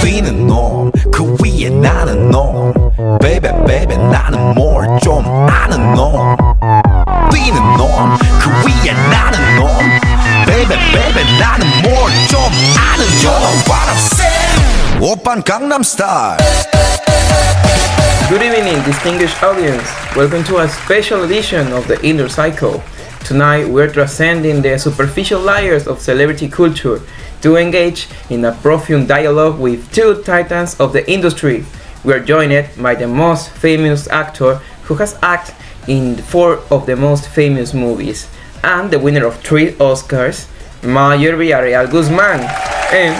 뛰는 놈, 그 위에 나는 놈. Baby, baby, 나는 뭘 좀 아는 놈. 뛰는 놈, 그 위에 나는 놈. Baby, baby, 나는 뭘 좀 아는 놈. You know what I'm saying? 오빤 강남 스타일. Good evening, distinguished audience. Welcome to a special edition of the Inner Cycle. Tonight, we're transcending the superficial layers of celebrity culture to engage in a profound dialogue with two titans of the industry. We are joined by the most famous actor who has acted in four of the most famous movies, and the winner of 3 Oscars, Mayer Villarreal Guzman. And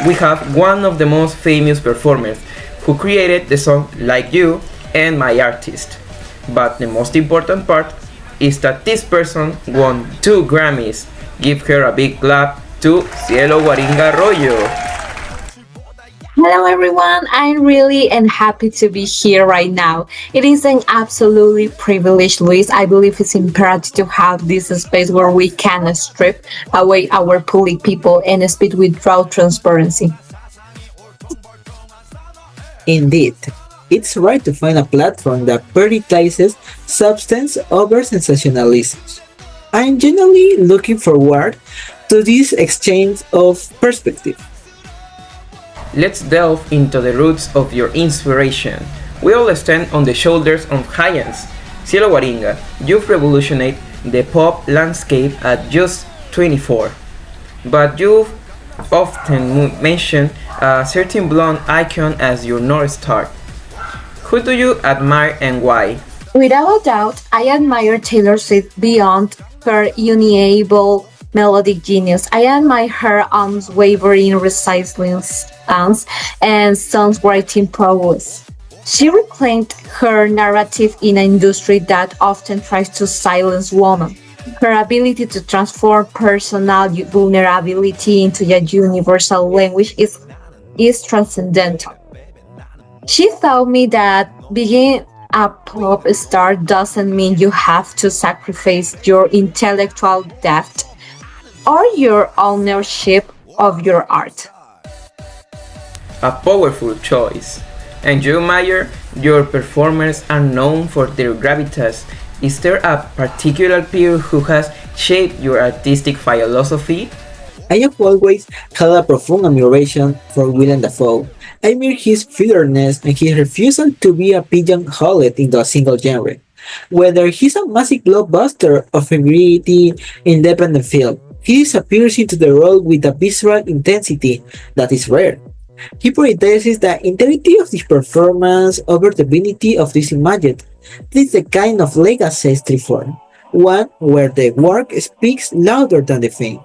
we have one of the most famous performers who created the song Like You and My Artist. But the most important part is that this person won 2 Grammys. Give her a big clap to Cielo Guaringa Arroyo. Hello, everyone. I'm really and happy to be here right now. It is an absolutely privilege, Luis. I believe it's imperative to have this space where we can strip away our public people and speak with raw transparency. Indeed, it's right to find a platform that prioritizes substance over sensationalism. I'm genuinely looking forward to this exchange of perspective. Let's delve into the roots of your inspiration. We all stand on the shoulders of giants. Cielo Guaringa, you've revolutionized the pop landscape at just 24. But you've often mentioned a certain blonde icon as your North Star. Who do you admire and why? Without a doubt, I admire Taylor Swift beyond her uniable melodic genius. I admire her unwavering resilience and songwriting prowess. She reclaimed her narrative in an industry that often tries to silence women. Her ability to transform personal vulnerability into a universal language is transcendental. She taught me that being a pop star doesn't mean you have to sacrifice your intellectual depth or your ownership of your art. A powerful choice. And you, Mayer, your performers are known for their gravitas. Is there a particular peer who has shaped your artistic philosophy? I have always had a profound admiration for Willem Dafoe. I admire his fearlessness and his refusal to be a pigeonholed into a single genre. Whether he's a massive blockbuster or a gritty, independent film, he disappears into the role with a visceral intensity that is rare. He prioritizes the integrity of his performance over the divinity of this imagined. This is the kind of legacy I strive for, one where the work speaks louder than the fame.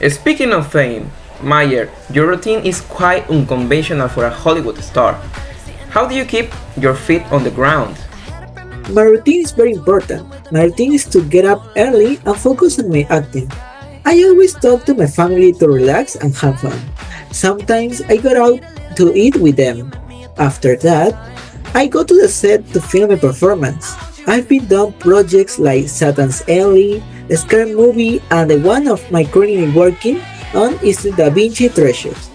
Speaking of fame, Mayer, your routine is quite unconventional for a Hollywood star. How do you keep your feet on the ground? My routine is very important. My routine is to get up early and focus on my acting. I always talk to my family to relax and have fun. Sometimes I go out to eat with them. After that, I go to the set to film a performance. I've been done projects like Satan's Alley, the Scary Movie, and the one of my currently working on is the Da Vinci Treasures.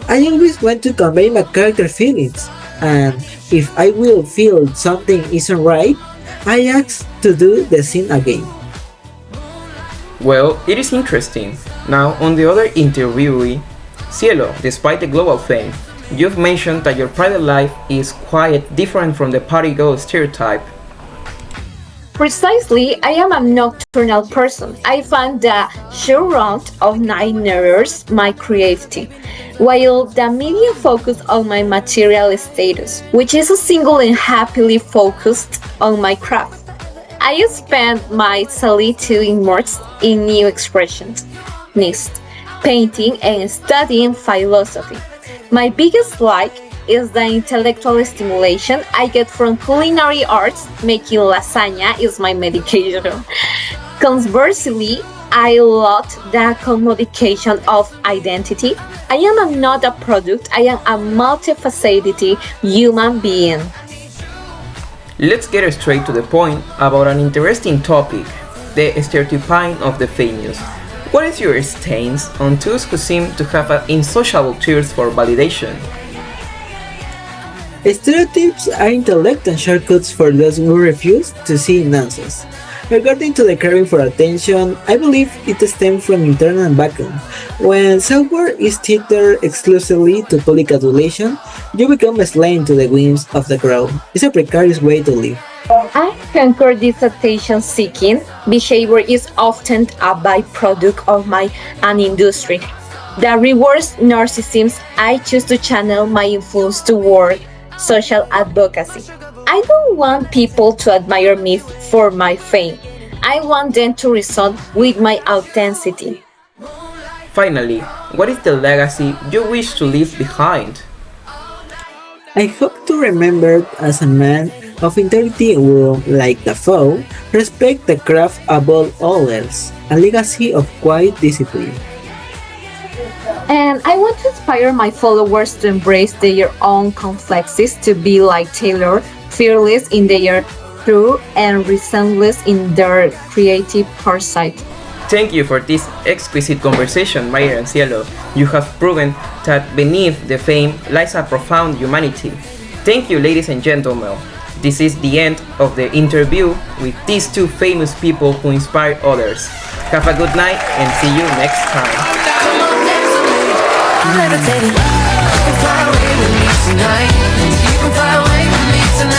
I always want to convey my character feelings, and if I will feel something isn't right, I ask to do the scene again. Well, it is interesting. Now, on the other interviewee, Cielo, despite the global fame, you've mentioned that your private life is quite different from the party girl stereotype. Precisely, I am a nocturnal person. I find the sheer round of night mirrors my creativity, while the media focus on my material status, which is a single and happily focused on my craft. I spend my solitude immersed in new expressions, next, painting and studying philosophy. My biggest like is the intellectual stimulation I get from culinary arts. Making lasagna is my medication. Conversely, I love the commodification of identity. I am not a product, I am a multifaceted human being. Let's get straight to the point about an interesting topic, the stereotyping of the famous. What is your stance on those who seem to have an insociable thirst for validation? Stereotypes are intellect and shortcuts for those who refuse to see nonsense. Regarding to the craving for attention, I believe it stems from internal background. When software is tethered exclusively to public adulation, you become a slave to the whims of the crowd. It's a precarious way to live. I concur this attention-seeking behavior is often a byproduct of an industry that rewards narcissism. I choose to channel my influence toward social advocacy. I don't want people to admire me for my fame. I want them to resound with my authenticity. Finally, what is the legacy you wish to leave behind? I hope to remember as a man of integrity who, like Dafoe, respect the craft above all else, a legacy of quiet discipline. And I want to inspire my followers to embrace their own complexes, to be like Taylor, fearless in their truth and relentless in their creative foresight. Thank you for this exquisite conversation, Mayer and Cielo. You have proven that beneath the fame lies a profound humanity. Thank you, ladies and gentlemen. This is the end of the interview with these two famous people who inspire others. Have a good night and see you next time. Levitating, you can fly away with me tonight. You can fly away with me tonight.